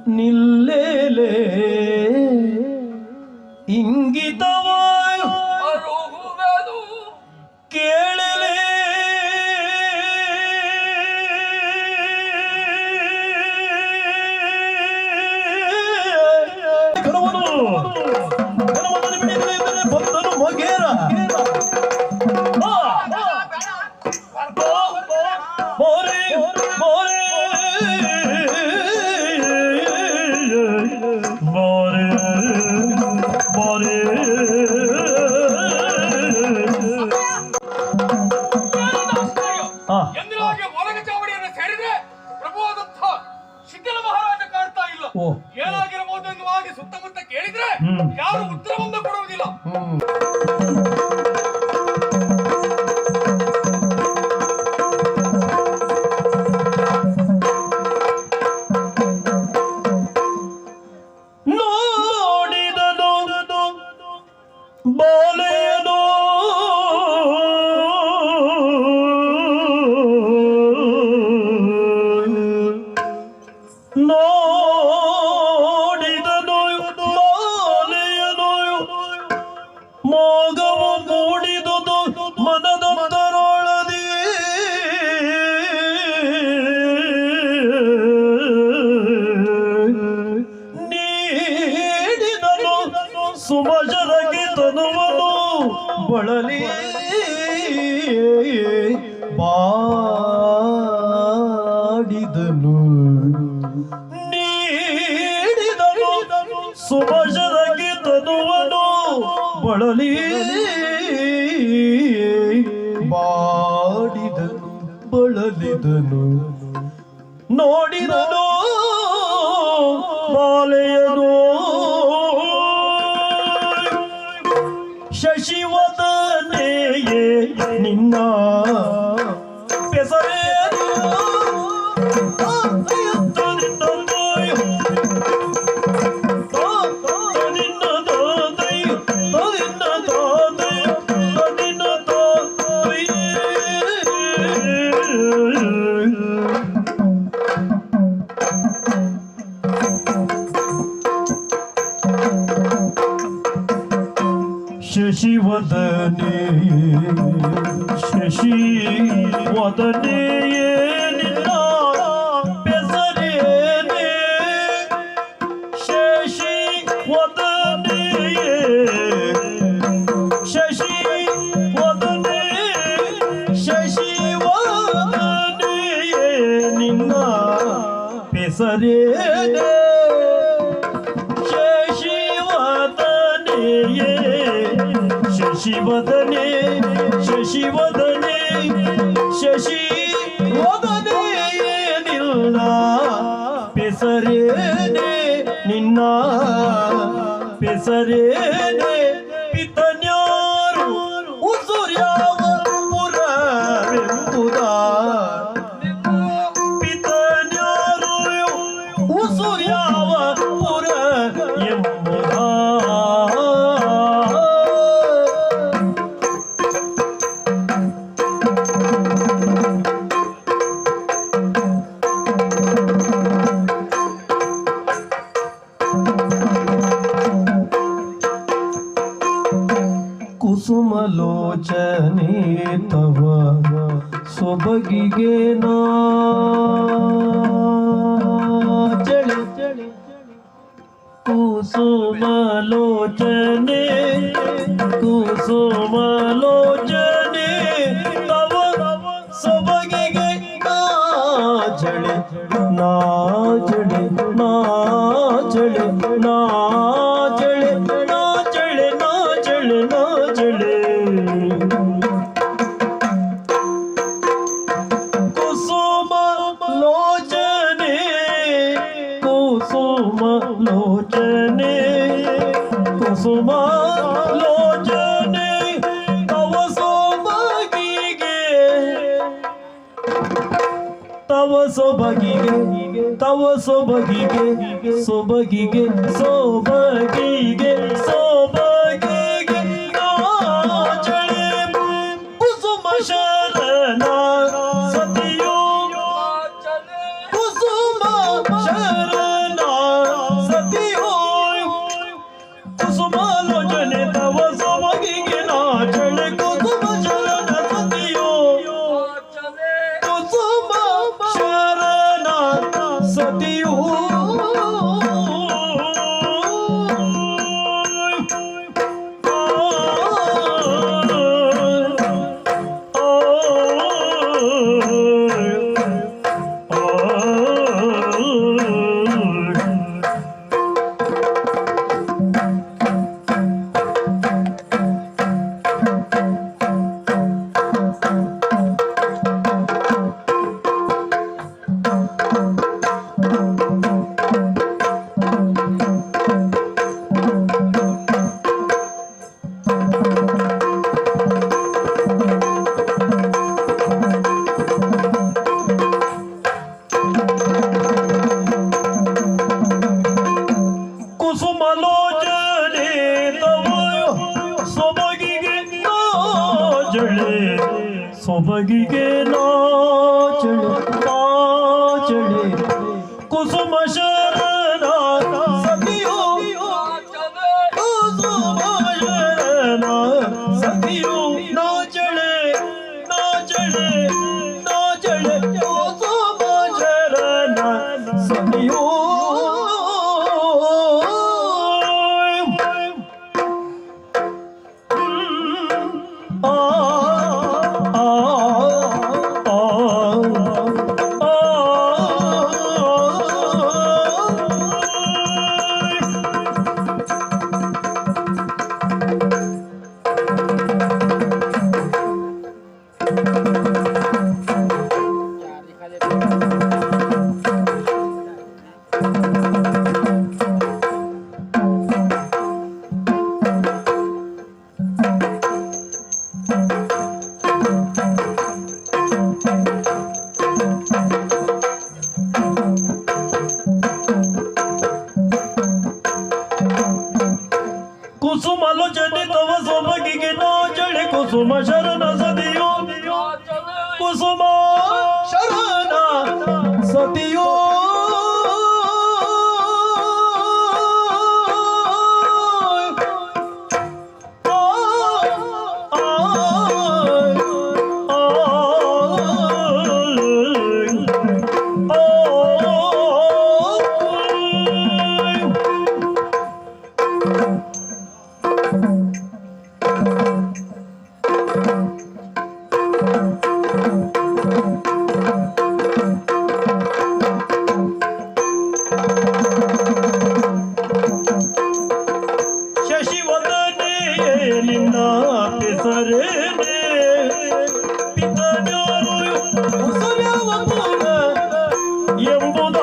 ನಿಲ್ಲೇಲೆ ಇಂಗಿತವಾಯ ಕೇಳಲೆ ಭಕ್ತನು ಮಗೇರ ಮೋರೆ ಮೋರೆ ಮೋರೆ ಮೋರೆ ಎಂದಿನವಾಗಿ ಒಳಗ ಚಾವಡಿಯನ್ನು ಸೇರಿದ್ರೆ ಪ್ರಭುವಾದಂಥ ಶಿಖರ ಮಹಾರಾಜ ಕಾಡ್ತಾ ಇಲ್ಲ. ಏನಾಗಿರಬಹುದು ಎನ್ನುವಾಗಿ ಸುತ್ತಮುತ್ತ ಕೇಳಿದ್ರೆ ಯಾರು ಉತ್ತರವನ್ನು ಕೊಡುವುದಿಲ್ಲ. ನೋಡಿದನು ಬಾಲೆಯನು ನೋಡಿದನು ಬಾಲೆಯನು ಮೋಗವು ಮೂಡಿದುದು ಮನದೊಂದರೊಳದಿ ನೀಡಿದನು ಸುಮಜರಗಿ ತನುವನು ಬಳಲಿ ಬಾಡಿದನು ನೀಡಿದನು ಸುಮಜರಗಿ ತನುವನು ಬಳಲಿ ಬಾಡಿದನು ಬಳಲಿದನು ನೋಡಿದನು ಬಾಲೆಯನು ಶಶಿವದನೆಯೇ ನಿನ್ನ ಪೆಸರೇನು ಶಶಿವದನೆ ಶಶಿವದನೆಯೇ ನಿನ್ನ ಪೆಸರೇನೆ ಶಶಿವದನೆಯೇ ಶಶಿವದನೆ ಶಶಿವದನೆಯೇ ನಿನ್ನ ಪೆಸರೇನೆ ಶಶಿವದನೆಯೇ ಶಶಿವದನೆ ಶಶಿವದನೆ ಶಶಿವದನೆ ನಿನ್ನ ಪೆಸರೇನೆ ನಿನ್ನ ಪೆಸರೇನೆ ಪಿತನ್ಯಾರು ಉಸುರ್ಯಾವ ಪುರವೆಂಬುದ ಪಿತನ್ಯಾರು ಉಸುರ್ಯಾವ ಪುರ ಎಂಬುದ ಕುಸುಮಲೋಚನೆ ತವ ಸೊಬಗಿಗೆ ನಾಚಳೆ ಕುಸುಮಲೋಚನೆ ಕುಸುಮಲೋಚನೆ ತವ ಸೊಬಗಿಗೆ ನಾಚಳೆ ನಾಚಳೆ ನಾಚಳೆ ನಾಚಳೆ ನಾಚಳೆ ನಾಚಳೆ ನಾಚಳೆ ಕುಸುಮ ಲೋಚನೆ ಕುಸುಮ ಲೋಚನೆ ಕುಸುಮ ಲೋಚನೆ ತವ ಸೊಬಗಿಗೆ ತವ ಸೊಬಗಿಗೆ ತವ ಸೊಬಗಿಗೆ ಸೊಬಗಿಗೆ ಸೊಬಗಿಗೆ ಸೊಬಗಿಗೆ ನಾಚಳೆ ಕುಸುಮ ಶರಣ ಸತಿಯೋ ಕುಸುಮ ಶರಣ ಸತಿಯೂ ಕುಸುಮಲೋಚನೆ ತವ ಸೊಬಗಿಗೆ ನಾಚಳೆ ಸೊಬಗಿಗೆ ನಾಚಳೆ ನಾಚಳೆ ಕುಸುಮ ಶರಣ ಸತಿಯೋ ಕುಸುಮ ಶರಣ ಸತಿಯೋ ನಾಚಳೆ ನಾಚಳೆ ನಾಚಳೆ ಕುಸುಮ ಶರಣ ಸತಿಯೋ ಕುಸುಮಲೋಚನೆ ತವ ಸೊಬಗಿಗೆ ನಾಚಳೆ ಕುಸುಮ ಶರಣ ಸತಿಯೋ ಕುಸುಮ ಶರಣ ಸತಿಯೋ ಶಶಿವದನೆ ನಿನ್ನ ಹೆಸರೇನೆ ಪಿತನ್ಯಾರು ಹೊಸವ್ಯಾವ ಪೂರ ಎಂಬುದ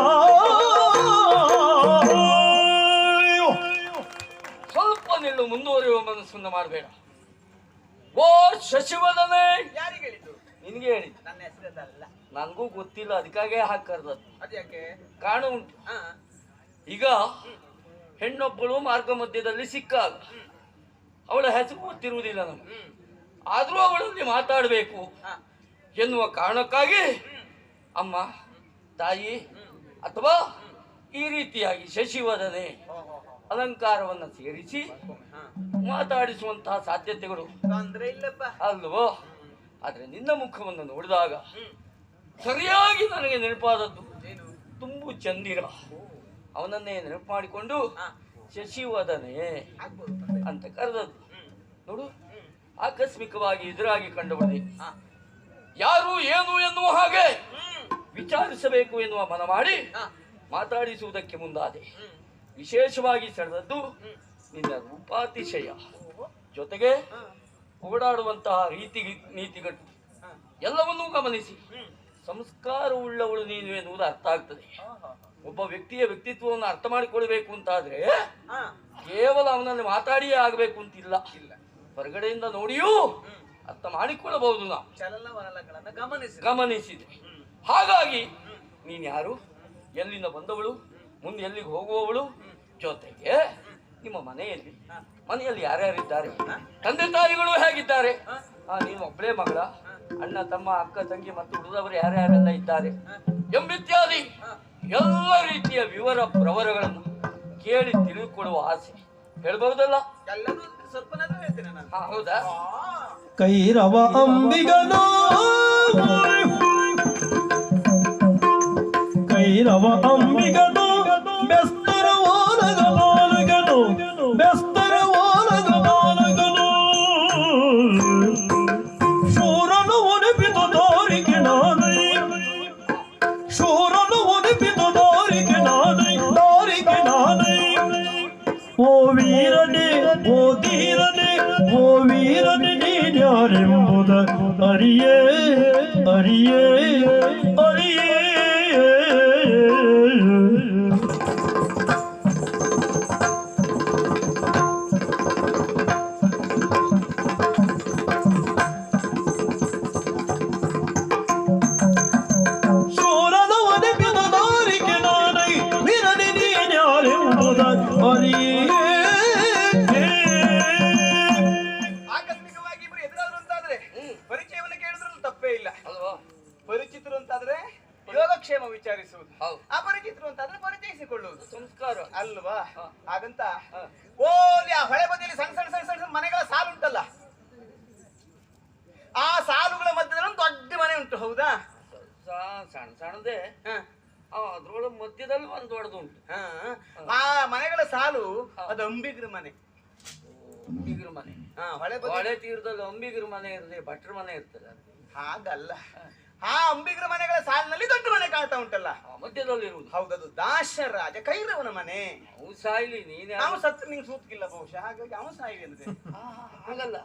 ಸ್ವಲ್ಪ ನಿಲ್ಲು, ಮುಂದುವರಿಯುವ ಮನಸ್ಸನ್ನ ಮಾಡಬೇಡ. ಓ ಶಶಿವದನೆ, ಯಾರಿಗೆ ಹೇಳಿದ್ದು? ನಿನ್ಗೆ ಹೇಳಿದ್ದು. ನನ್ನ ಹೆಸರಲ್ಲ. ನನಗೂ ಗೊತ್ತಿಲ್ಲ, ಅದಕ್ಕಾಗೆ ಹಾಕರ್ದದ್ದು. ಅದ್ಯಾಕೆ? ಕಾರಣ ಉಂಟು. ಈಗ ಹೆಣ್ಣೊಬ್ಬಳು ಮಾರ್ಗ ಮಧ್ಯದಲ್ಲಿ ಸಿಕ್ಕಾಗ ಅವಳ ಹೆಸರು ಗೊತ್ತಿರುವುದಿಲ್ಲ ನಮ್ಗೆ, ಆದ್ರೂ ಅವಳಲ್ಲಿ ಮಾತಾಡಬೇಕು ಎನ್ನುವ ಕಾರಣಕ್ಕಾಗಿ ಅಮ್ಮ, ತಾಯಿ ಅಥವಾ ಈ ರೀತಿಯಾಗಿ ಶಶಿವದನೆ ಅಲಂಕಾರವನ್ನು ಸೇರಿಸಿ ಮಾತಾಡಿಸುವಂತಹ ಸಾಧ್ಯತೆಗಳು ತೊಂದ್ರೆ ಇಲ್ಲಪ್ಪ ಅಲ್ವೋ. ಆದ್ರೆ ನಿನ್ನ ಮುಖವನ್ನು ನೋಡಿದಾಗ ಸರಿಯಾಗಿ ನನಗೆ ನೆನಪಾದದ್ದು ತುಂಬು ಚಂದಿರ. ಅವನನ್ನೇ ನೆನಪು ಮಾಡಿಕೊಂಡು ಶಶಿವದನೆ ಅಂತ ಕರೆದದ್ದು. ನೋಡು, ಆಕಸ್ಮಿಕವಾಗಿ ಎದುರಾಗಿ ಕಂಡುಬಂದೆ. ಯಾರು ಏನು ಎನ್ನುವ ಹಾಗೆ ವಿಚಾರಿಸಬೇಕು ಎನ್ನುವ ಮನ ಮಾಡಿ ಮಾತಾಡಿಸುವುದಕ್ಕೆ ಮುಂದಾದೆ. ವಿಶೇಷವಾಗಿ ಸೆಳೆದದ್ದು ನಿನ್ನ ರೂಪಾತಿಶಯ, ಜೊತೆಗೆ ಓಡಾಡುವಂತಹ ನೀತಿಗಟ್ಟು ಎಲ್ಲವನ್ನೂ ಗಮನಿಸಿ ಸಂಸ್ಕಾರವುಳ್ಳವಳು ನೀನು ಎನ್ನುವುದು ಅರ್ಥ ಆಗ್ತದೆ. ಒಬ್ಬ ವ್ಯಕ್ತಿಯ ವ್ಯಕ್ತಿತ್ವವನ್ನು ಅರ್ಥ ಮಾಡಿಕೊಳ್ಬೇಕು ಅಂತಾದ್ರೆ ಕೇವಲ ಅವನಲ್ಲಿ ಮಾತಾಡಿಯೇ ಆಗಬೇಕು ಅಂತಿಲ್ಲ, ಹೊರಗಡೆಯಿಂದ ನೋಡಿಯೂ ಅರ್ಥ ಮಾಡಿಕೊಳ್ಳಬಹುದು. ನಾವು ಚಲನವಲನಗಳನ್ನು ಗಮನಿಸಿದೆ. ಹಾಗಾಗಿ ನೀನು ಯಾರು, ಎಲ್ಲಿಂದ ಬಂದವಳು, ಮುಂದೆ ಎಲ್ಲಿಗೆ ಹೋಗುವವಳು, ಜೊತೆಗೆ ನಿಮ್ಮ ಮನೆಯಲ್ಲಿ ಯಾರ್ಯಾರಿದ್ದಾರೆ, ತಂದೆ ತಾಯಿಗಳು ಹೇಗಿದ್ದಾರೆ, ನೀನು ಒಬ್ಬಳೇ ಮಗಳ, ಅಣ್ಣ ತಮ್ಮ ಅಕ್ಕ ತಂಗಿ ಮತ್ತು ಉಳಿದವರು ಯಾರ್ಯಾರೆಲ್ಲ ಇದ್ದಾರೆ ಎಂಬಿತ್ಯಾದಿ ಎಲ್ಲ ರೀತಿಯ ವಿವರ ಪ್ರವರಗಳನ್ನು ಕೇಳಿ ತಿಳಿದುಕೊಳ್ಳುವ ಆಸೆ. ಹೇಳ್ಬಹುದಲ್ಲ? ಸ್ವಲ್ಪನಾದ್ರೂ ಹೇಳ್ತೇನೆ ನಾನು. ಹೌದಾ? ಕೈರವ ಅಂಬಿಗನೋ ಕೈರವ ಅಂಬಿಗನು ಬೆಸ್ತರ ಓಲಗ ಬಾಲಗನು ಬೆಸ್ತರ ಓಲಗ ಬಾಲಗನು ಶೂರನು ಒಲಿಪಿತು ದಾರಿಗೆ ನಾದೈ ಶೂರನು ಒಲಿಪಿತು ದಾರಿಗೆ ನಾದೈ ದಾರಿಗೆ ನಾದೈ ಓ ವೀರನೇ ಓ ಧೀರನೇ ಓ ವೀರನೇ ನೀನ್ಯಾರೆಂಬುದ ಅರಿಯೇ ಅರಿಯೇ ಅರಿಯೇ ಶೂರನ ಒದಗಿದ ದಾರಿಗೆ ನಾನೈ ವೀರನೇ ನೀನ್ಯಾರೆಂಬುದ ಅರಿಯೇ ಆಕಸ್ಮಿಕವಾಗಿ ಇಬ್ರು ಎದುರಾದ್ರು ಅಂತಾದ್ರೆ ಪರಿಚಯವನ್ನು ಕೇಳಿದ್ರೂ ತಪ್ಪೇ ಇಲ್ಲ ಅಲ್ವಾ? ಪರಿಚಿತರು ಅಂತಾದ್ರೆ ಯೋಗಕ್ಷೇಮ ವಿಚಾರಿಸುವುದು, ಹೌದು. ಅಪರಿಚಿತರು ಅಂತಾದ್ರೆ ಪರಿಚಯಿಸಿಕೊಳ್ಳುವುದು ಸಂಸ್ಕಾರ ಅಲ್ವಾ? ಹಾ. ಹಾಗಂತ ಓಲಿ ಆ ಹೊಳೆ ಬದಿಯಲ್ಲಿ ಸಣ್ಣ ಸಣ್ಣ ಸಣ್ಣ ಸಣ್ಣ ಮನೆಗಳ ಸಾಲು ಉಂಟಲ್ಲ, ಆ ಸಾಲುಗಳ ಮಧ್ಯದಲ್ಲಿ ಒಂದು ದೊಡ್ಡ ಮನೆ ಉಂಟು, ಹೌದಾ? ಸಣ್ಣ ಸಣ್ಣದೇ ಹ. ಅದ್ರೊಳಗೆ ಮಧ್ಯದಲ್ಲಿ ಒಂದು ದೊಡ್ಡದುಂಟು. ಹ. ಆ ಮನೆಗಳ ಸಾಲು ಅದು ಅಂಬಿಗ್ರ ಮನೆ. ಅಂಬಿಗರ ಮನೆ. ಹೊಳೆ ಬದಿ ಹೊಳೆ ತೀರದಲ್ಲಿ ಅಂಬಿಗರ ಮನೆ ಇರ್ತದೆ, ಭಟ್ರ ಮನೆ ಇರ್ತದೆ. ಹಾಗಲ್ಲ, ಆ ಅಂಬಿಗ್ರ ಮನೆಗಳ ಸಾಲಿನಲ್ಲಿ ದೊಡ್ಡ ಮನೆ ಕಾಣ್ತಾ ಉಂಟಲ್ಲ, ಮಧ್ಯದಲ್ಲಿ ಇರುವುದು. ಹೌದದು ದಾಶರಾಜ ಕೈರವನ ಮನೆ. ಅವ್ನು ಸಾಯ್ಲಿ, ನೀನೇ ನಾವು ಸತ್ತು ನಿಂಗೆ ಸೂತ್ಕಿಲ್ಲ ಬಹುಶಃ, ಹಾಗಾಗಿ ಅವನು ಸಾಯಿಲಿ ಅಂದ್ರೆ. ಹಾಗಲ್ಲ.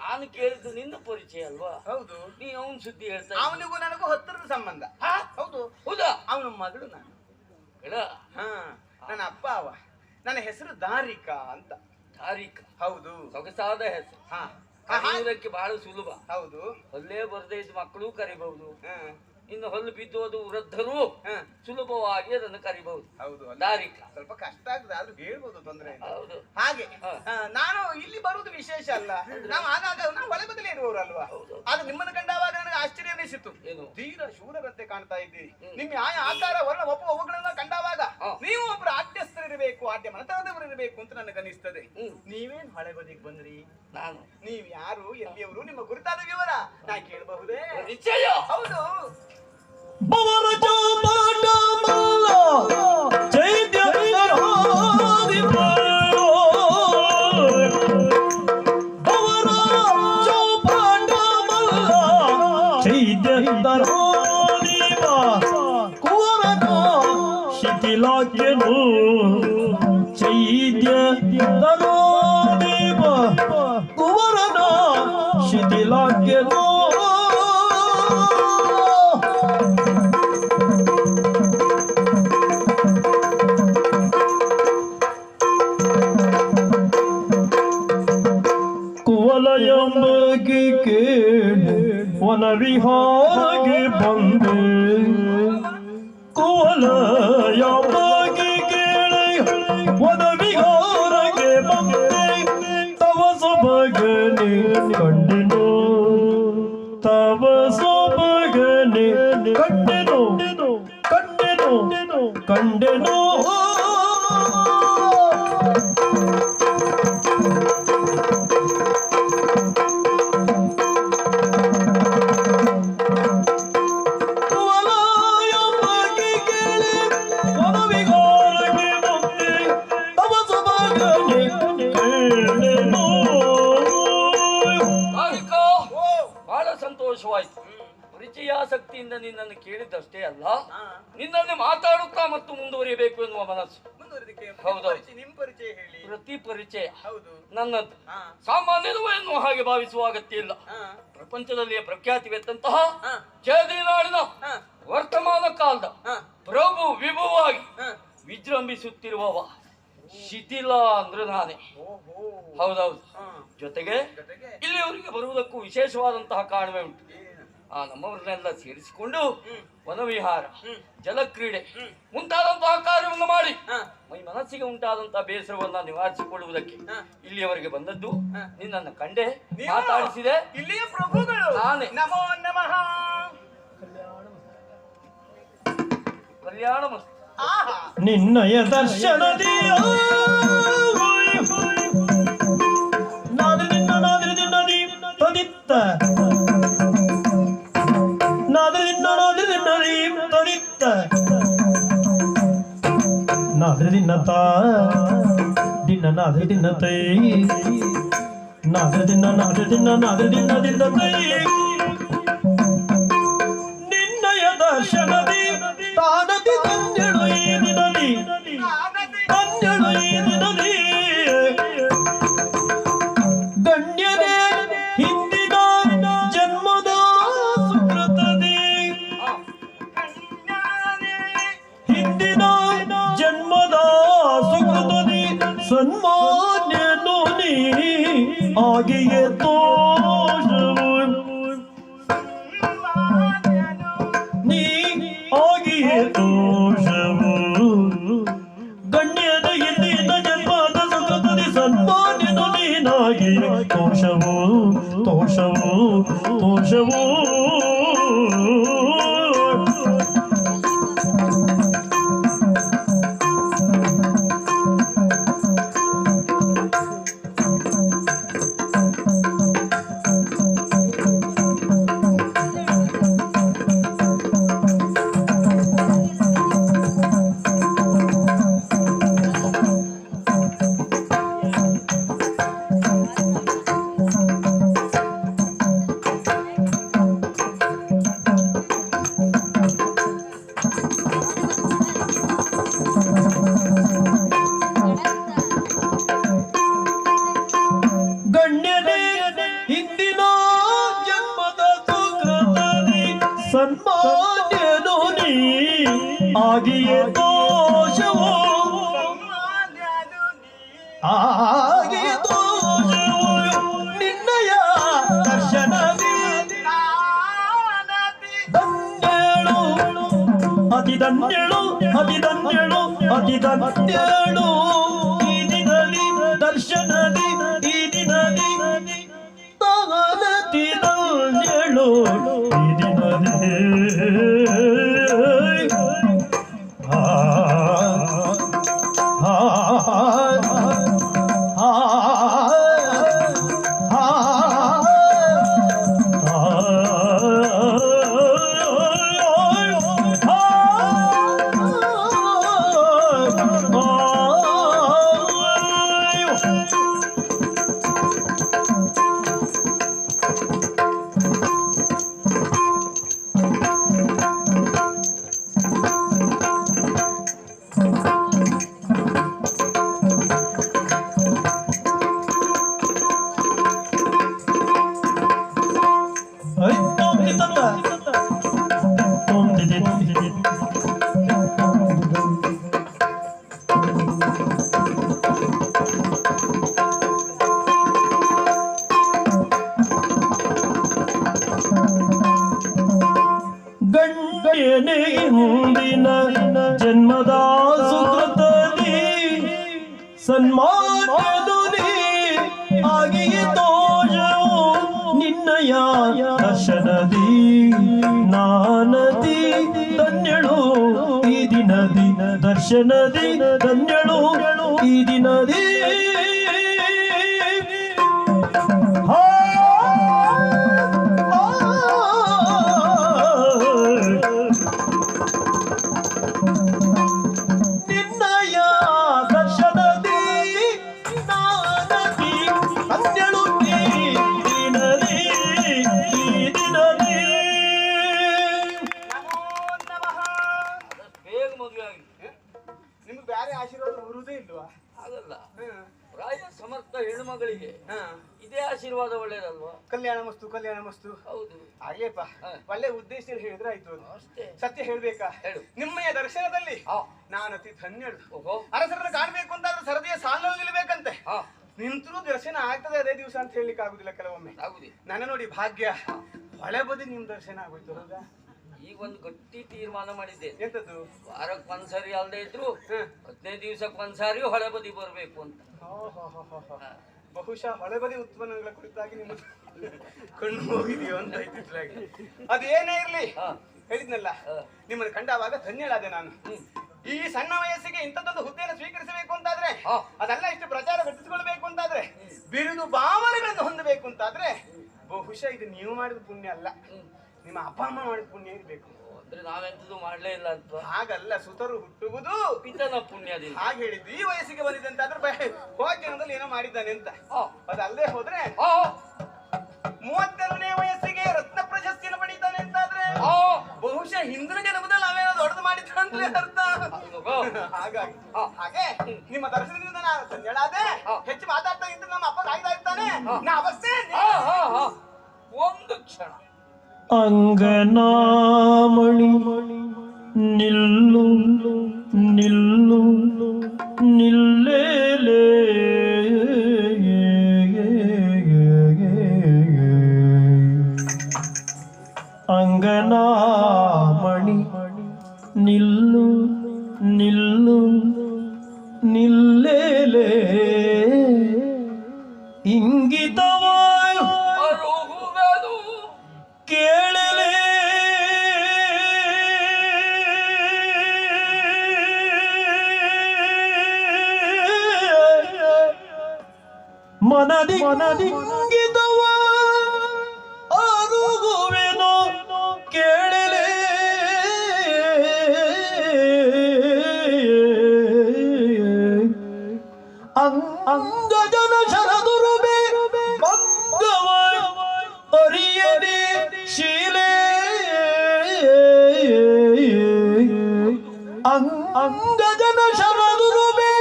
ನಾನು ಕೇಳಿದ್ದು ನಿನ್ನ ಪರಿಚಯ ಅಲ್ವಾ? ಹೌದು. ನೀ ಅವನ್ ಸುದ್ದಿ ಹೇಳ್ತಾ ಅವನಿಗೂ ನನಗೂ ಹತ್ತಿರದ ಸಂಬಂಧ. ಹೌದು. ಹೌದಾ? ಅವನ ಮಗಳು ನಾನು. ಹೇಳ. ನನ್ನ ಅಪ್ಪ ಅವ. ನನ್ನ ಹೆಸರು ದಾರಿಕಾ ಅಂತ. ತಾರೀಖ. ಹೌದು. ಸೊಗಸಾದ ಹೆಸರು. ಕರೆಯುವುದಕ್ಕೆ ಬಹಳ ಸುಲಭ. ಹೌದು. ಹೊಲ್ಲೇ ಬರದೇ ಇದ್ದ ಮಕ್ಕಳು ಕರಿಬಹುದು. ಹ. ಇನ್ನು ಹೊಲ್ಲು ಬಿದ್ದೋದು ವೃದ್ಧರು ಸುಲಭವಾಗಿ ಅದನ್ನು ಕರಿಬಹುದು. ಹೌದು. ತಾರೀಖ ಸ್ವಲ್ಪ ಕಷ್ಟ ಆಗ್ತದೆ, ಆದ್ರೂ ಹೇಳ್ಬೋದು, ತೊಂದರೆ ಇಲ್ಲ. ಹೌದು. ಹಾಗೆ ನಾನು ಇಲ್ಲಿ ಬರುವುದು ವಿಶೇಷ ಅಲ್ಲ. ನಾವು ಆಗಾಗ ನಾವು ಹೊಳೆ ಬದಲೇ ಇರುವವರು ಅಲ್ವಾ? ಆದ್ರೆ ನಿಮ್ಮನ್ನು ಕಂಡಾಗ ನನಗೆ ಆಶ್ಚರ್ಯ ಅನಿಸಿತು. ಏನು? ಧೀರ ಶೂರರಂತೆ ಕಾಣ್ತಾ ಇದ್ದೀರಿ. ನಿಮ್ಮ ಆಕಾರ ವರ್ಣ ಒಪ್ಪ ಅವುಗಳನ್ನ ಕಂಡಾಗ ನೀವು ಒಬ್ರು ಆದ್ಯಸ್ಥರಿರಬೇಕು, ಆದ್ಯ ಮನತನದವರು ಇರಬೇಕು ಅಂತ ನನಗೆ ಅನಿಸ್ತದೆ. ನೀವೇನ್ ಹೊಳೆ ಬದಿಗೆ ಬಂದ್ರಿ? ನಾನು. ನೀವ್ ಯಾರು, ಎಲ್ಲಿಯವರು, ನಿಮ್ಮ ಕುರಿತಾದ ವಿವರ ನಾ ಕೇಳಬಹುದೇ? ಪರಿಚಯ. ಹೌದು. ಪವನ ಚೌಪಾಟ ಮಲ್ಲ ಚೈತ್ಯ ವಿಹಾರಿಪ ಪವನ ಚೌಪಾಟ ಮಲ್ಲ ಚೈತ್ಯ ವಿಹಾರಿಪ ಕುವರನ ಶಿಥಿಲಾಖ್ಯನು ಚೈತ್ಯ ವಿಹಾರಿಪ ಕುವರನ ಶಿಥಿಲಾಖ್ಯನು ಕುವಲಯಂಬಗೆ ಕೇಳಿ ವನ ವಿಹಾರಗೆ ಬಂದೆ ಕುವಲಯಂಬಗೆ ಕೇಳಿ ವನ ವಿಹಾರಗೆ ಬಂದೆ ತವ ಸೊಬಗನೆ ಕಂಡೆನು ತವ ಸೊಬಗನೆ ಕಂಡೆನು ಕಂಡೆನು ಕಂಡೆನು ಸಂತೋಷವಾಯ್ತು. ಪರಿಚಯಾಸಕ್ತಿಯಿಂದ ನಿನ್ನನ್ನು ಕೇಳಿದ್ದಷ್ಟೇ ಅಲ್ಲ, ನಿನ್ನನ್ನು ಮಾತಾಡುತ್ತಾ ಮತ್ತು ಮುಂದುವರಿಯಬೇಕು ಎನ್ನುವ ಮನಸ್ಸು. ಹೌದು. ನಿಮ್ ಪರಿಚಯ ಹೇಳಿ. ಪ್ರತಿ ಪರಿಚಯ ಹೌದು ನನ್ನದ್ದು ಸಾಮಾನ್ಯನವ ಎನ್ನುವ ಹಾಗೆ ಭಾವಿಸುವ ಅಗತ್ಯ ಇಲ್ಲ. ಪ್ರಪಂಚದಲ್ಲಿಯೇ ಪ್ರಖ್ಯಾತಿವೆತ್ತಂತಹ ಜಯದಿನಾಡಿನ ವರ್ತಮಾನ ಕಾಲದ ಪ್ರಭು ವಿಭುವಾಗಿ ವಿಜೃಂಭಿಸುತ್ತಿರುವವ ಶಿಥಿಲ ಅಂದ್ರೆ ನಾನೇ. ಹೌದೌದು. ಜೊತೆಗೆ ಇಲ್ಲಿಯವರಿಗೆ ಬರುವುದಕ್ಕೂ ವಿಶೇಷವಾದಂತಹ ಕಾರಣವೇ ಉಂಟು. ನಮ್ಮವರನ್ನೆಲ್ಲ ಸೇರಿಸಿಕೊಂಡು ವನವಿಹಾರ, ಜಲಕ್ರೀಡೆ ಮುಂತಾದಂತಹ ಕಾರ್ಯವನ್ನು ಮಾಡಿ ಮೈ ಮನಸ್ಸಿಗೆ ಉಂಟಾದಂತಹ ಬೇಸರವನ್ನ ನಿವಾರಿಸಿಕೊಳ್ಳುವುದಕ್ಕೆ ಇಲ್ಲಿಯವರೆಗೆ ಬಂದದ್ದು. ನಿನ್ನನ್ನು ಕಂಡೆ, ಮಾತಾಡಿಸಿದೆ. ಇಲ್ಲಿಯ ಪ್ರಭುಗಳು ನಾನೇ. ನಮೋ ನಮಃ. ಕಲ್ಯಾಣ ಮಸ್ತು. ನಿನ್ನಯ ದರ್ಶನದಿಯ ನಾದ್ರಿ ನದಿ ತದಿತ್ತ ನಾದ್ರಿ ನದಿ ತದಿತ್ತ ನಾದ್ರೆ ದಿನ್ನತ ದಿನ್ನ ನಾದ್ರೆ ದಿನ್ನತೈ ನಾದ್ರೆ ದಿನ್ನ ನಾದ್ರೆ ದಿನ್ನ ನಾದ್ರೆ ದಿನ್ನ ದಿನ್ನತೈ ನಿನ್ನಯ ದರ್ಶನದಿ ತಾನದಿ ತಂದೆಳು ಈ ದಿನದಿ ತಂದೆಳು ಈ ದಿನದಿ ಗಣ್ಯನೇ ಹಿಂದಿನ ಜನ್ಮದ ಸುಕೃತದಿ ಹಿಂದಿನ ಜನ್ಮದ ಸುಕೃತದಿ ಸನ್ಮಾನ್ಯನು ನೀ ಆಗಿಯೇ ತೋಷವು ನೀ ಆಗಿಯೇ ತೋಷವು ಗಣ್ಯದ ಹಿಂದಿನ ಜನ್ಮದ ಸುಕೃತದಿ ಸನ್ಮಾನ್ಯನು ನೀನಾಗಿಯೇ ತೋಷವು ತೋಷವು ತೋಷವು ಗಣ್ಯನೇ ಹಿಂದಿನ ಜನ್ಮದ ಸುಕೃತದಿ ಸನ್ಮಾನ್ಯನು ನೀ ಆಗಿಯೇ ದೋಷವು ಆಗಿಯೇ ದೋಷವು ನಿನ್ನಯ ದರ್ಶನದಿ ಧನ್ಯಳು ಅತಿ ಧನ್ಯಳು ಅತಿ ಧನ್ಯಳು ಅತಿ ಧನ್ಯಳು ಈ ದಿನದಿ ದರ್ಶನದಿ ಈ ದಿನದಿ ತಾನತಿ ಧನ್ಯಳು ಈ ದಿನದಿ ಆ ಆ ಗಣ್ಯನೇ ಹಿಂದಿನ ಜನ್ಮದ ಸುಕೃತದಿ ಸನ್ಮಾನ್ಯನು ನೀ ಆಗಿಯೇ ದೋಷವು ನಿನ್ನಯ ದರ್ಶನದಿ ನಾನದಿ ಧನ್ಯಳು ಈ ದಿನದಿ ದರ್ಶನದಿ ಧನ್ಯಳು ಈ ದಿನದಿ ನಿನ್ನಯ ದರ್ಶನದಿ ನಾನದಿ ಧನ್ಯಳು ಈ ದಿನದಿ ಈ ದಿನದಿ ಬೇಗ ಮದುವೆ ಆಗಿ ನಿಮ್ಗೆ ಬೇರೆ ಆಶೀರ್ವಾದ ಬರುವುದೇ ಇಲ್ವಾ? ಆಗಲ್ಲ. ಪ್ರಾಯ ಸಮರ್ಥ ಹೆಣ್ಣುಮಗಳಿಗೆ ಇದೇ ಆಶೀರ್ವಾದ ಒಳ್ಳೇದಲ್ವಾ? ಕಲ್ಯಾಣ ಮಸ್ತು ಕಲ್ಯಾಣ ಮಸ್ತು. ಹೌದು, ಆಗ್ಲೇಪ್ಪ. ಒಳ್ಳೆ ಉದ್ದೇಶದಲ್ಲಿ ಹೇಳಿದ್ರೆ ಆಯ್ತು. ಅಷ್ಟೇ. ಸತ್ಯ ಹೇಳ್ಬೇಕಾ? ಹೇಳು. ನಿಮ್ಮಯ ದರ್ಶನದಲ್ಲಿ ನಾನು ಅತಿ ಧನ್ಯಳು. ಓಹೋ. ಅರಸರನ್ನ ಕಾಣ್ಬೇಕು ಅಂತಾದ್ರೆ ಸರದಿಯ ಸಾಲಲ್ಲಿ ನಿಲ್ಬೇಕಂತೆ. ನಿಂತರೂ ದರ್ಶನ ಆಗ್ತದೆ ಅದೇ ದಿವಸ ಅಂತ ಹೇಳಲಿಕ್ಕೆ ಆಗುದಿಲ್ಲ ಕೆಲವೊಮ್ಮೆ. ನನ್ನ ನೋಡಿ ಭಾಗ್ಯ ಹೊಳೆ ಬದಿ ನಿಮ್ ದರ್ಶನ ಆಗೋಯ್ತು. ಹೌದಾ? ಈಗ ಒಂದು ಗಟ್ಟಿ ತೀರ್ಮಾನ ಮಾಡಿದ್ದೆ. ಎಂತದ್ದು? ವಾರಕ್ಕೆ ಒಂದ್ಸರಿ ಅಲ್ಲದೆ ಇದ್ರು 15 ದಿವಸಕ್ಕೆ ಒಂದ್ಸಾರಿ ಹೊಳೆ ಬದಿ ಬರ್ಬೇಕು ಅಂತ. ಬಹುಶಃ ಹೊಳೆ ಬದಿ ಉತ್ಪನ್ನಗಳ ಕುರಿತಾಗಿ ನಿಮ್ಮ ಕಣ್ಣು ಹೋಗಿದೆಯೋ ಅಂತ ಇದ್ದಿದ್ಲಾಗಿ. ಅದೇನೇ ಇರ್ಲಿ, ಹೇಳಿದ್ನಲ್ಲ, ನಿಮ್ಮನ್ನು ಕಂಡಾಗ ಧನ್ಯಳಾದೆ ನಾನು. ಈ ಸಣ್ಣ ವಯಸ್ಸಿಗೆ ಇಂಥದ್ದೊಂದು ಹುದ್ದೆಯನ್ನು ಸ್ವೀಕರಿಸಬೇಕು ಅಂತಾದ್ರೆ, ಅದೆಲ್ಲ ಇಷ್ಟು ಪ್ರಚಾರ ಘಟಿಸಿಕೊಳ್ಬೇಕು ಅಂತಾದ್ರೆ, ಬಿರುದು ಭಾವನೆಗಳನ್ನು ಹೊಂದಬೇಕು ಅಂತಾದ್ರೆ, ಬಹುಶಃ ಇದು ನೀವು ಮಾಡಿದ ಪುಣ್ಯ ಅಲ್ಲ, ನಿಮ್ಮ ಅಪ್ಪ ಅಮ್ಮ ಮಾಡಿದ ಪುಣ್ಯ ಇರಬೇಕು. ಅಂದ್ರೆ ನಾವೆಂತದ್ದು ಮಾಡ್ಲೇ ಇಲ್ಲ ಅಂತ. ಹಾಗಲ್ಲ, ಸುತರು ಹುಟ್ಟುವುದು ಪಿತನ ಪುಣ್ಯದಿಂದ ಹಾಗೆ ಹೇಳಿದ್ದು. ಈ ವಯಸ್ಸಿಗೆ ಬಂದಿದೆ ಅಂತ ಆದ್ರೆ ಹೋಗ್ಯನದಲ್ಲಿ ಏನೋ ಮಾಡಿದ್ದಾನೆ ಅಂತ. ಆ, ಅದಲ್ಲದೆ ಹೋದ್ರೆ ಆ, 32ನೇ ವಯಸ್ಸಿಗೆ ರತ್ನ ಪ್ರಶಸ್ತಿಯನ್ನು ಪಡೀತಾನೆ ಅಂತಾದ್ರೆ ಆ, ಬಹುಶಃ ಹಿಂದಿನ ಜನ್ಮದಲ್ಲಿ ನಾವೇನೋ ದೊಡ್ಡದು ಮಾಡಿದ್ದಂತಲೇ ಅರ್ಥ. ಹಾಗಾಗಿ ಹಾಗೆ ನಿಮ್ಮ ದರ್ಶನದಿಂದ ನಾನು ಧನ್ಯಳಾದೆ. ಹೆಚ್ಚು ಮಾತಾಡ್ತಾ ಇದ್ರೆ ನಮ್ಮ ಅಪ್ಪ ಕಾಯ್ತಾ ಇರ್ತಾನೆ. ನಾ ಅವಸ್ಥೆ ಆ, ಆ, ಆ. ಒಂದು ಕ್ಷಣ ಅಂಗನಾಮಣಿ ನಿಲ್ಲು ನಿಲ್ಲು ನಿಲ್ಲೇಲೇ ಅಂಗನಾಮಣಿ ನಿಲ್ಲು ನಿಲ್ಲು ನಿಲ್ಲೇಲೇ ಇಂಗಿತವಾಯು ಅರುಹುವೆನು ಕೇಳಲೇ ಮನದಿ ಇಂಗಿತವ ಅರುಗುವೆನು ಕೇಳಲೇ ಅಂಗಜನ ಶರದುರುಬೆ ಮಂಗವ ಅರಿಯದೆ ಶೀಲೆ ಅಂಗಜನ ಶರದುರುಬೆ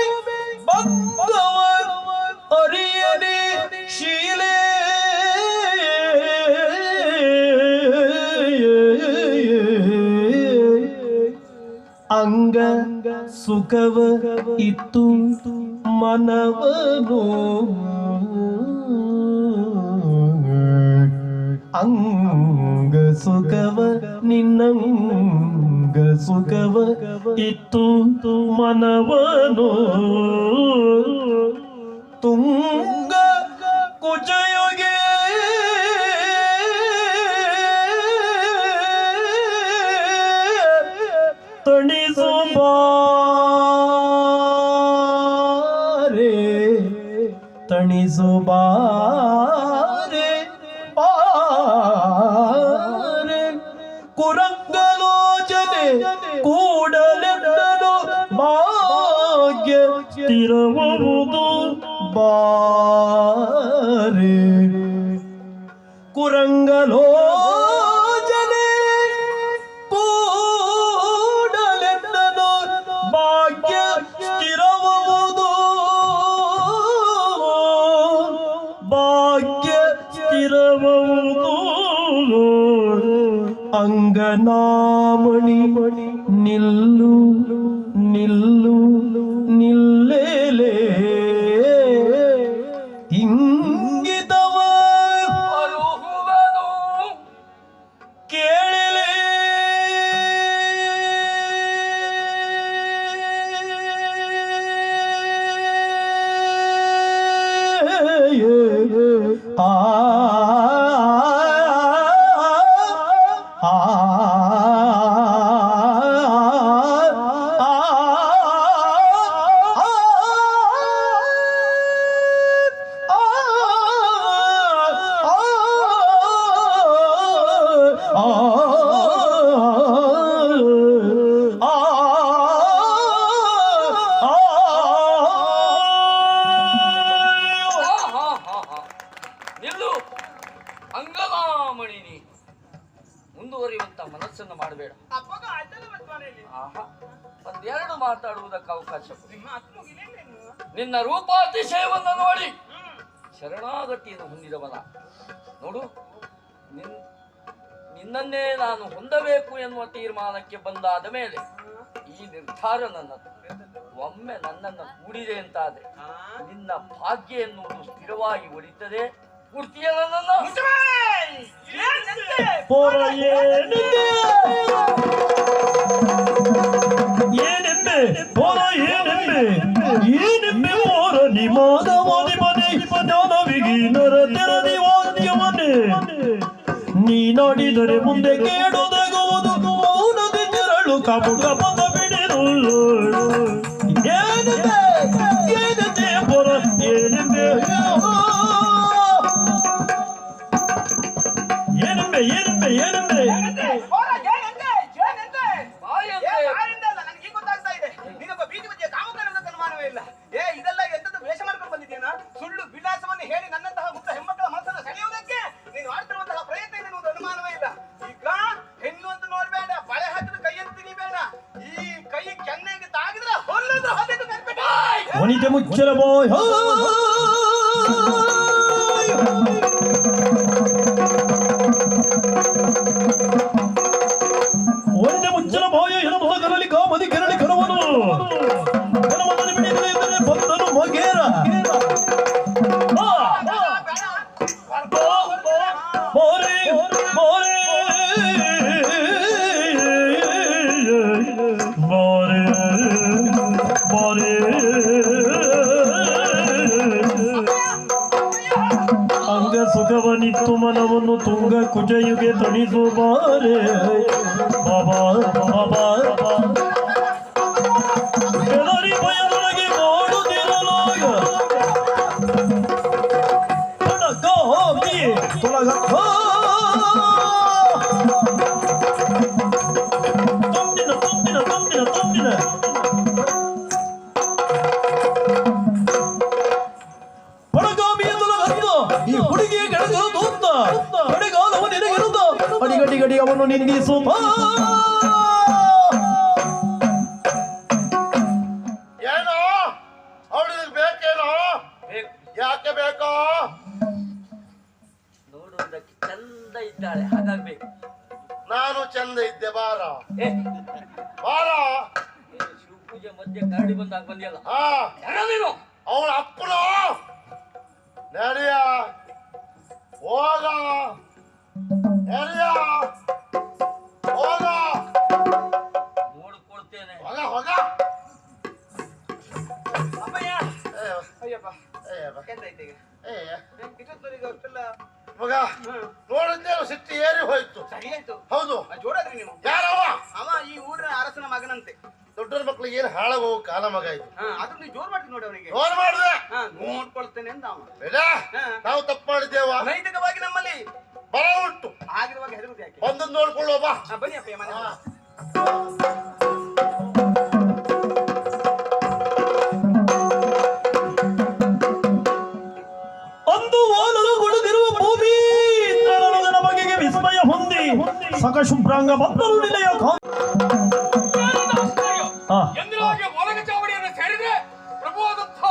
ಮಂಗವ ಅರಿಯದೆ ಶೀಲೆ ಅಂಗ ಸುಖವ ಇತ್ತು ಮನವನು ಅಂಗ ಸುಖವ ನಿನ್ನಂಗ ಸುಖವ ಇತ್ತು ಮನವನು ತುಂಗ ಕುಜಯುಗೆ ತಣಿಸು ಬಾರೆ ತಣಿಸು ಬಾರೆ ಬಾರೆ ಕುರಂಗಲೋಚನೆ ಕೂಡಲೆಂದನು ಭಾಗ್ಯ ಸ್ಥಿರವುದು ಬಾರೆ ಕುರಂಗಲೋಚನೆ ಕೂಡಲೆಂದನು ಭಾಗ್ಯ ಸ್ಥಿರವುದು ಭಾಗ್ಯ ಸ್ಥಿರವುದು ಅಂಗನಾಮಣಿ ನಿಲ್ಲು ನಿಲ್ಲು ನಿಲ್ಲೇಲೇ ಇಂಗಿತವ ಅರುಹುವೆನು ಕೇಳಲೇ ಆ ನಿಲ್ಲು ಅಂಗನಾಮಣಿ. ನೀ ಮುಂದುವರಿಯುವಂತ ಮನಸ್ಸನ್ನು ಮಾಡಬೇಡ. ಅಪ್ಪಗ ಆಯ್ತಲ್ಲ ಮತ್ವಾನೆಯಲ್ಲಿ. ಆಹಾ, ಒಂದೆರಡು ಮಾತಾಡುವುದಕ್ಕೆ ಅವಕಾಶ ಕೊಡು. ನಿಮ್ಮ ಆತ್ಮಗಿಲೇನು? ನಿನ್ನ ರೂಪಾತಿಶಯವನ್ನು ನೋಡಿ ಶರಣಾಗತಿಯನ್ನು ಹೊಂದಿದವನ ನೋಡು. ನಿನ್ನನ್ನೇ ನಾನು ಹೊಂದಬೇಕು ಎನ್ನುವ ತೀರ್ಮಾನಕ್ಕೆ ಬಂದಾದ ಮೇಲೆ ಈ ನಿರ್ಧಾರ ನನ್ನದು. ಒಮ್ಮೆ ನನ್ನನ್ನು ಕೂಡಿದೆ ಅಂತಾದ್ರೆ ನಿನ್ನ ಭಾಗ್ಯ ಎನ್ನುವುದು ಸ್ಥಿರವಾಗಿ ಒಲಿತದೆ. ಪೂರ್ತಿಯ ನನ್ನನ್ನು ಪೋರ ಏನೆಂಬೆ ಪೋರ ಏನೆಂಬೆ ಏನೆಂಬೆ ಪೋರ ನಿಮಾದ ಮೋದಿ ಮನೆ ಜ್ಞಾನವಿಗಿ ನರ ತೆರದಿ ವಾದ್ಯವನ್ನೇ ನೀನಾಡಿದರೆ ಮುಂದೆ ಕೇಳುವುದಾಗುವುದು ಮೌನದಿ ತೆರಳು ಕಪು ಕಪದ ಬಿಡಿರು ಏನೆಂಬೆ ಏನೆಂಬೆ ಪೋರ ಏನೆಂಬೆ ಏನೆಂಬೆ ಏನೆಂಬೆ ಏನೆಂಬೆ ಹೋರ ಏನಂದೆ? ಏನಂದೆ? ವನಿತೆ ಮುಚ್ಚಲ ಬಾಯ ವನಿತೆ ಮುಚ್ಚಲ ಬಾಯ ಎನ್ನುವ ಕರಲಿ ಕಾಮದಿ ಕೆರಳಿ ಕರವನು ಕರವನು ಬಿಡಿದರೆ ಬಂದನು ಮಗೇರ ಮೋರೆ ಮೋರೆ ಮೋರೆ ಮೋರೆ ಅಂಗ ಸುಖವನಿತ್ತು ಮನವನ್ನು ತುಂಗ ಕುಜಯುಗೆ ತಣಿಸು ಬಾರೆ ಬಾಬಾ ಬಾಬಾ ಎಲ್ಲರಿ ಭಯದೊಳಗೆ ಮಾಡುತ್ತಿರಲಾಗ ತೊಲಗ ತುಂಬಿನ ತುಂಬಿನ ತುಂಬಿನ ತುಂಬಿನ ಪಡಗಾಮಿಯ ತೊಲಗಂದು ಈ ಹುಡುಗಿಯ ಕೆಳಗ ತೋಂದ ಕಡೆಗಾಲವ ನಿನಗಿರುತ್ತ ಅಡಿಗಡಿ ಗಡಿ ಅವನು ನಿಂದಿಸು ಏನೋ ಅವಳಿಗೆ ಬೇಕೇನೋ ಯಾಕೆ ಬೇಕೋ ನೋಡುವುದಕ್ಕೆ ಚಂದ ಇದ್ದಾಳೆ ಹಾಗಾಗ್ಬೇಕು. ನಾನು ಚಂದ ಇದ್ದೆ ಬಾರ ಏ, ಬಾರ ನೀನು ಶಿವಪೂಜೆ ಮಧ್ಯೆ ಕರಡಿ ಬಂದಾಗ ಬಂದಿಯಲ್ಲ ಹಾ ಯಾರ ನೀನು? ಅವಳ ಅಪ್ಪನು ನಡಿಯ ಹೋಗ ನಡಿಯ ಹೋಗ ನೋಡ್ಕೊಳ್ತೇನೆ. ಹೋಗ ಹೋಗ ಅಪ್ಪಯ್ಯ ಏ, ಅಯ್ಯಪ್ಪ ಅಯ್ಯಪ್ಪ. ಎಂತಾಯ್ತು ಈಗ ಏ, ಇಷ್ಟೊತ್ತವರೆಗೆ ಅಷ್ಟೆಲ್ಲ ಮಗ ನೋಡಿದ್ದೇವೆ ಸಿಟ್ಟಿ ಏರಿ ಹೋಯ್ತು. ಸರಿ ಆಯ್ತು ಹೌದು ಜೋರಾದ್ರಿ ನೀವು ಯಾರವ ಅವ ಈ ಊರಿನ ಅರಸನ ಮಗನಂತೆ ದೊಡ್ಡರ ಮಕ್ಳಿಗೆ ಏನು ಹಾಳಾಗೋಗು ಕಾಲ ಮಗ ಇದು ಅದು ನೀವು ಜೋರ್ ಮಾಡ್ತೀನಿ ನೋಡಿ ಅವನಿಗೆ ಜೋರ್ ಮಾಡ್ದೆ ನೋಡ್ಕೊಳ್ತೇನೆ ಅಂತ ಅವ ಬೇಡ ನಾವು ತಪ್ಪು ಮಾಡಿದ್ದೇವ ನೈತಿಕವಾಗಿ ನಮ್ಮಲ್ಲಿ ಬರ ಉಂಟು ಆಗಿರುವಾಗ ಹೆದರುದು ಯಾಕೆ ಒಂದೊಂದು ನೋಡ್ಕೊಳ್ಳುವ ಬಾ ಬನ್ನಿ ಅಪ್ಪಯ್ಯ ಮನೆ ಹಾ. ಅಂದು ಓಲಲು ಗುಡುದಿರುವ ಭೂಮಿ ತಳಲುಗನ ಬಗೆಗೆ ವಿಸ್ಮಯ ಹೊಂದಿ ಸಕ ಶುಭ್ರಾಂಗ ಬತ್ತಲು ನಿಲೆಯ ಏನಿದು ಆಶ್ಚರ್ಯ? ಹಾ. ಎಂದಿನಾಗೆ ಒಳಗ ಚಾವಡಿಯನ್ನು ಸೇರಿದ್ರೆ ಪ್ರಭುವಾದಂಥ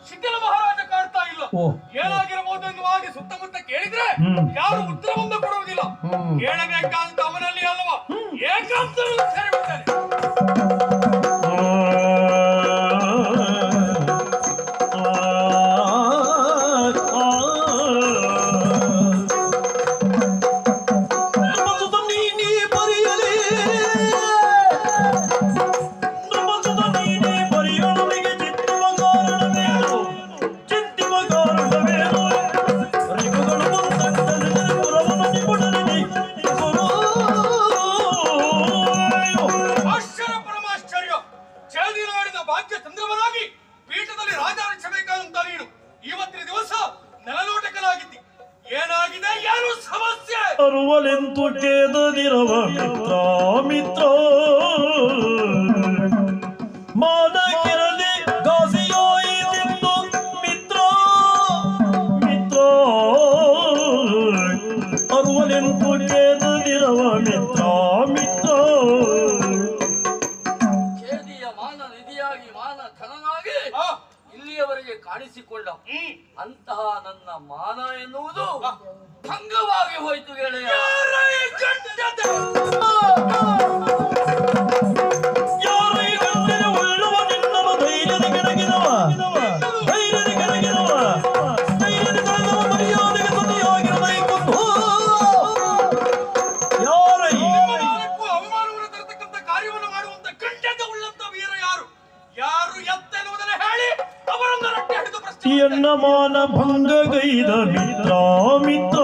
ಶಿಥಿಲ ಮಹಾರಾಜ ಕಾಡ್ತಾ ಇಲ್ಲ. ಓ. ಏನಾಗಿರಬಹುದು ಎನ್ನುವಾಗಿ ಸುತ್ತಮುತ್ತ ಕೇಳಿದ್ರೆ ಯಾರು ಉತ್ತರವನ್ನು ಕೊಡುವುದಿಲ್ಲ. ಕೇಳಬೇಕಂತ ಅವನಲ್ಲಿ ಅಲ್ವಾ ಏಕಾಂತರಲ್ಲಿ ಸೇರಿಬಿಡ್ತಾನೆ. ಆಶ್ಚರ್ಯ ಪರಮಾಶ್ಚರ್ಯ ಚೇದಿನಾಡಿನ ಭಾಗ್ಯ ಚಂದ್ರವನಾಗಿ ಪೀಠದಲ್ಲಿ ರಾಜ ಅನಿಸಬೇಕಾದಂತ ನೀನು ಇವತ್ತಿನ ದಿವಸ ನೆಲನೋಟಕನಾಗಿದ್ದಿ. ಏನಾಗಿದೆ ಏನು ಸಮಸ್ಯೆ? ಅರುವಲೆಂತು ಕೇದದಿರವ ಮಿತ್ರ ಮಿತ್ರ ಮಾನಕಿರಲಿ ಗಾಸಿಯಾಯಿತೆಂದು ಮಿತ್ರ ಮಿತ್ರ ಅರುವಲೆಂತು ಕೇದದಿರವ ಮಿತ್ರ ಮಿತ್ರ ಛೇದಿಯ ಮಾನ ನಿಧಿಯಾಗಿ ಮಾನ ಧನನಾಗಿ ಇಲ್ಲಿಯವರೆಗೆ ಕಾಣಿಸಿಕೊಂಡ ಅಂತಹ ನನ್ನ ಮಾನ ಎನ್ನುವುದು ಭಂಗವಾಗಿ ಹೋಯ್ತು ಗೆಳೆಯ. ಯಾರು ಈ ಗಂಟೆಗೆ ಉಳ್ಳುವ ನಿನ್ನವ ಧೈರ್ಯದ ಕೆಳಗಿನವ ಧೈರ್ಯದ ಕೆಳಗಿನವ ಧೈರ್ಯದ ಕೆಳಗಿನವ ಮರ್ಯಾದೆಗೆ ಸತಿಯಾಗಿರಬೇಕು ಯಾರ ಈ ನಾಲ್ಕು ಅವಮಾನವನ್ನು ತರತಕ್ಕಂತ ಕಾರ್ಯವನ್ನು ಮಾಡುವಂತ ಗಂಡದ ಉಳ್ಳಂತ ವೀರ ಯಾರು ಯಾರು ಎತ್ತೆನ್ನುವುದನ್ನು ಹೇಳಿ ಅವರನ್ನು ರಟ್ಟೆ ಹಿಡಿದು ಪ್ರಶ್ನೆ ಎನ್ನ ಮಾನ ಭಂಗಗೈದ ಮಿತ್ರ ಮಿತ್ರ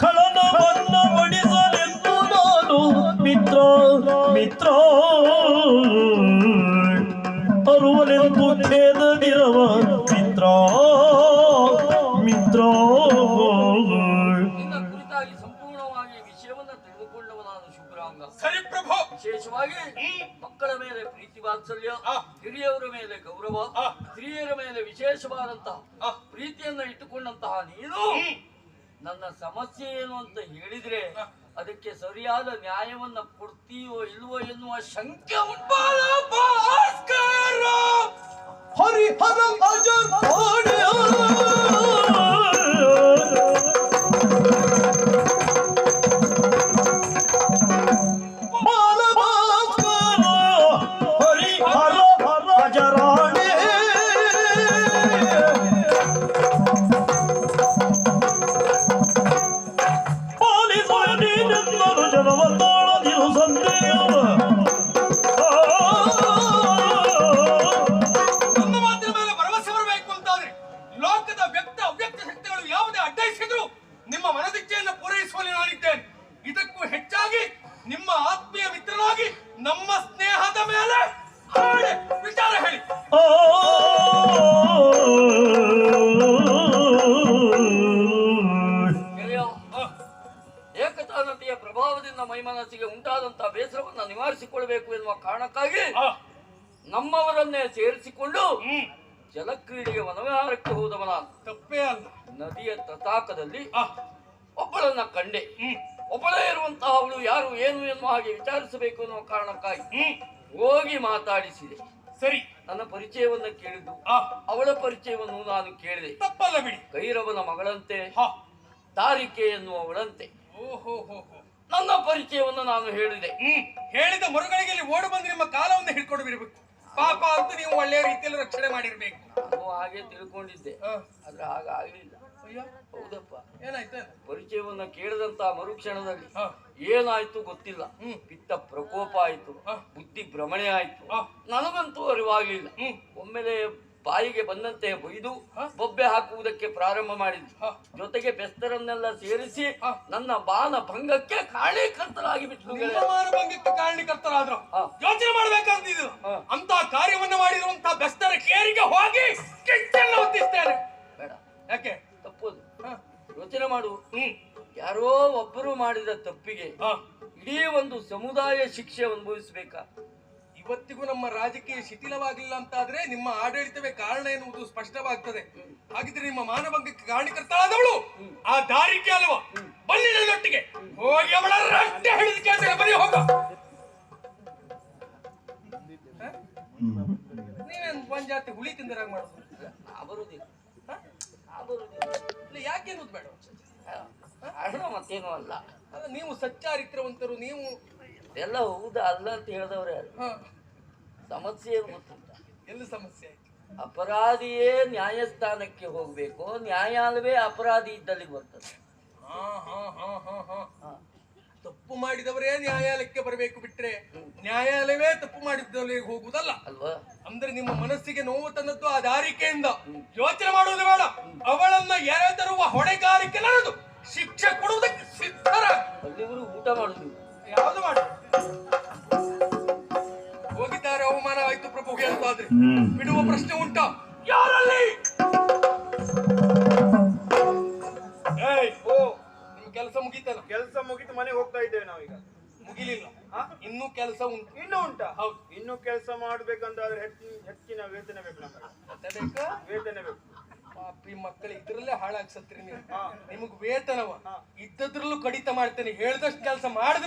ಕಳನ ಬನ್ನ ಬಡಿಸಲೆಂದು ನಾನು ಮಿತ್ರ ಮಿತ್ರ ಅರುವಲೆಂದು ಖೇದದಿರವ ಮಿತ್ರ ಮಿತ್ರ ನಿನ್ನ ಕುರಿತಾಗಿ ಸಂಪೂರ್ಣವಾಗಿ ವಿಷಯವನ್ನು ತಿಳಿದುಕೊಂಡವನಾದ ಶುಭ್ರಾಂಗ. ಸರಿ ಪ್ರಭು. ವಿಶೇಷವಾಗಿ ಮಕ್ಕಳ ಮೇಲೆ ಪ್ರೀತಿ ವಾತ್ಸಲ್ಯ, ಹಿರಿಯವರ ಮೇಲೆ ಗೌರವ, ಸ್ತ್ರೀಯರ ಮೇಲೆ ವಿಶೇಷವಾದಂತಹ ಪ್ರೀತಿಯನ್ನ ಇಟ್ಟುಕೊಂಡಂತಹ ನೀನು ನನ್ನ ಸಮಸ್ಯೆ ಏನು ಅಂತ ಹೇಳಿದ್ರೆ ಅದಕ್ಕೆ ಸರಿಯಾದ ನ್ಯಾಯವನ್ನ ಕೊಡ್ತೀಯೋ ಇಲ್ವೋ ಎನ್ನುವ ಶಂಕೆ ಉಂಟು. ಮಾಡಿಸಿಕೊಳ್ಳಬೇಕು ಎನ್ನುವ ಕಾರಣಕ್ಕಾಗಿ ಆ, ನಮ್ಮವರನ್ನೇ ಸೇರಿಸಿಕೊಂಡು ಹ್ಮ್ ಜಲಕ್ರೀಡೆಗೆ ವನವಿಹಾರಕ್ಕೆ ಹೋದವ ನಾನು. ತಪ್ಪೇ ಅಲ್ಲ. ನದಿಯ ತಟಾಕದಲ್ಲಿ ಆ, ಒಬ್ಬಳನ್ನ ಕಂಡೆ. ಹ್ಮ್ ಒಬ್ಬಳೇ ಇರುವಂತಹ ಅವಳು ಯಾರು ಏನು ಎನ್ನುವ ಹಾಗೆ ವಿಚಾರಿಸಬೇಕು ಎನ್ನುವ ಕಾರಣಕ್ಕಾಗಿ ಹ್ಮ್ ಹೋಗಿ ಮಾತಾಡಿಸಿದೆ. ಸರಿ. ನನ್ನ ಪರಿಚಯವನ್ನ ಕೇಳಿದ್ದು, ಆ, ಅವಳ ಪರಿಚಯವನ್ನು ನಾನು ಕೇಳಿದೆ. ತಪ್ಪಲ್ಲ ಬಿಡಿ. ಕೈರವನ ಮಗಳಂತೆ, ಹಾ, ತಾರಿಕೆ ಎನ್ನುವವಳಂತೆ. ಓಹೋ ಹೋ ಹೋ. ನನ್ನ ಪರಿಚಯವನ್ನು ನಾನು ಹೇಳಿದೆ. ಹೇಳಿದ ಮರುಗಳಿಗೆ ಇಲ್ಲಿ ಓಡಿ ಬಂದು ನಿಮ್ಮ ಕಾಲವನ್ನು ಹಿಡ್ಕೊಂಡು ಬಿಡಬೇಕು. ಪಾಪ ಅಂತ ನೀವು ಒಳ್ಳೆಯ ರೀತಿಯಲ್ಲಿ ರಕ್ಷಣೆ ಮಾಡಿರ್ಬೇಕು. ನಾನು ಹಾಗೆ ತಿಳ್ಕೊಂಡಿದ್ದೆ, ಆ, ಆದ್ರೆ ಹಾಗಾಗ್ಲಿಲ್ಲ. ಅಯ್ಯೋ, ಹೌದಪ್ಪ. ಏನಾಯ್ತು? ಪರಿಚಯವನ್ನ ಕೇಳಿದಂತ ಮರುಕ್ಷಣದಲ್ಲಿ ಆ, ಏನಾಯ್ತು ಗೊತ್ತಿಲ್ಲ. ಹ್ಮ್. ಪಿತ್ತ ಪ್ರಕೋಪ ಆಯ್ತು, ಆ. ಬುದ್ಧಿ ಭ್ರಮಣೆ ಆಯ್ತು. ಆ. ನನಗಂತೂ ಅರಿವಾಗ್ಲಿಲ್ಲ. ಹ್ಮ್. ಒಮ್ಮೆಲೆ ಬಾಯಿಗೆ ಬಂದಂತೆ ಬೈದು ಆ. ಬೊಬ್ಬೆ ಹಾಕುವುದಕ್ಕೆ ಪ್ರಾರಂಭ ಮಾಡಿದ್ದು. ಆ. ಜೊತೆಗೆ ಬೆಸ್ತರನ್ನೆಲ್ಲ ಸೇರಿಸಿ ಆ. ನನ್ನ ಬಾನ ಭಂಗಕ್ಕೆ ಕಾರಣೀಕರ್ತರಾಗಿ ಬಿಟ್ಲು. ನಿಮ್ಮ ಮಾನಭಂಗಕ್ಕೆ ಕಾರಣೀಕರ್ತರಾದ್ರು. ಆ. ಯೋಚನೆ ಮಾಡ್ಬೇಕಂತಿದ್ದು. ಆ. ಅಂತ ಕಾರ್ಯವನ್ನು ಮಾಡಿರುವಂತಹ ಬೆಸ್ತರ ಕೇರಿಗೆ ಹೋಗಿ ಕಿಚ್ಚನ್ನು ಹೊತ್ತಿಸ್ತೇನೆ. ಬೇಡ, ಯಾಕೆ? ತಪ್ಪೋದು. ಆ, ಯೋಚನೆ ಮಾಡು. ಯಾರೋ ಒಬ್ಬರು ಮಾಡಿದ ತಪ್ಪಿಗೆ ಆ. ಇಡೀ ಒಂದು ಸಮುದಾಯ ಶಿಕ್ಷೆ ಅನುಭವಿಸಬೇಕಾ? ಇವತ್ತಿಗೂ ನಮ್ಮ ರಾಜಕೀಯ ಶಿಥಿಲವಾಗಿಲ್ಲ ಅಂತಾದ್ರೆ ನಿಮ್ಮ ಆಡಳಿತವೇ ಕಾರಣ ಎನ್ನುವುದು ಸ್ಪಷ್ಟವಾಗ್ತದೆ. ಹಾಗಿದ್ರೆ ನಿಮ್ಮ ಮಾನಭಂಗಕ್ಕೆ ಕಾರಣಕರ್ತಳಾದವಳು ಆ ದಾರಿಕೆ ಅಲ್ವಾ? ಬನ್ನಿ ನನ್ನೊಟ್ಟಿಗೆ ಹೋಗಿ ಅವಳ ರಟ್ಟೆ ಹಿಡಿದು ಕೇಳ್ತೇನೆ. ಬನ್ನಿ ಹೋಗ. ನೀವೇನ್ ಪಂಚಾಯತಿ ಹುಳಿ ತಿಂದರಾಗ ಮಾಡೋದು? ನಾ ಬರುದಿಲ್ಲ, ಹ? ನಾ ಬರುದಿಲ್ಲ. ಇಲ್ಲ, ಯಾಕೆ ಅನ್ನೋದು ಬೇಡ. ಕಾರಣ ಮತ್ತೇನೂ ಅಲ್ಲ. ಅಲ್ಲ, ನೀವು ಸಚ್ಚಾರಿತ್ರವಂತರು. ನೀವು ಎಲ್ಲ ಹೌದಾ ಅಲ್ಲ ಅಂತ ಹೇಳಿದವ್ರೆ ಯಾರು? ಹ, ಸಮಸ್ಯೆ ಏನು ಗೊತ್ತುಂಟ? ಎಲ್ಲಿ ಸಮಸ್ಯೆ ಆಯ್ತು? ಅಪರಾಧಿಯೇ ನ್ಯಾಯಸ್ಥಾನಕ್ಕೆ ಹೋಗ್ಬೇಕು, ನ್ಯಾಯಾಲಯವೇ ಅಪರಾಧಿ ಇದ್ದಲ್ಲಿ ಬರ್ತದೆ. ಹಾ ಹಾ ಹಾ ಹಾ ಹಾ. ಹ. ತಪ್ಪು ಮಾಡಿದವರೇ ನ್ಯಾಯಾಲಯಕ್ಕೆ ಬರಬೇಕು, ಬಿಟ್ರೆ ನ್ಯಾಯಾಲಯವೇ ತಪ್ಪು ಮಾಡಿದ್ದವರಿಗೆ ಹೋಗುವುದಲ್ಲ ಅಲ್ವಾ? ಅಂದ್ರೆ ನಿಮ್ಮ ಮನಸ್ಸಿಗೆ ನೋವು ತಂದದ್ದು ಆ ದಾರಿಕೆಯಿಂದ. ಯೋಚನೆ ಮಾಡುವುದು ಬೇಡ. ಅವಳನ್ನ ಎರೆತರುವ ಹೊಣೆಗಾರಿಕೆ ನನ್ನದು. ಶಿಕ್ಷೆ ಕೊಡುವುದಕ್ಕೆ ಸಿದ್ಧರ. ಅಲ್ಲಿವರು ಊಟ ಮಾಡುದು. ಯಾವುದು ಮಾಡಿ ಹೋಗಿದ್ದಾರೆ. ಅವಮಾನ ಆಯ್ತು ಪ್ರಭುಗೆ ಅಂತಾದ್ರೆ ಬಿಡುವ ಪ್ರಶ್ನೆ ಉಂಟಾ? ಯಾರಲ್ಲಿ? ಏಯ್, ಓ, ನಿಮ್ ಕೆಲಸ ಮುಗೀತಲ್ಲ? ಕೆಲಸ ಮುಗಿತು ಮನೆಗೆ ಹೋಗ್ತಾ ಇದ್ದೇವೆ ನಾವೀಗ. ಮುಗಿಲಿಲ್ಲ, ಇನ್ನೂ ಕೆಲಸ ಉಂಟು. ಇನ್ನೂ ಉಂಟಾ? ಹೌದು. ಇನ್ನೂ ಕೆಲಸ ಮಾಡ್ಬೇಕಂತಾದ್ರೆ ಹೆಚ್ಚಿನ ವೇತನ ಬೇಕು ನಮಗೆ. ಮತ್ತೆ ಬೇಕಾ? ವೇತನ ಬೇಕು. ಪಾಪಿ ಮಕ್ಕಳು ಇದ್ರಲ್ಲೇ ಹಾಳಾಗಿ ಸತ್ರಿ ನೀವು. ನಿಮಗ್ ವೇತನವ ಇದ್ದದ್ರಲ್ಲೂ ಕಡಿತ ಮಾಡ್ತೇನೆ. ಹೇಳ್ದಷ್ಟು ಕೆಲಸ ಮಾಡದೆ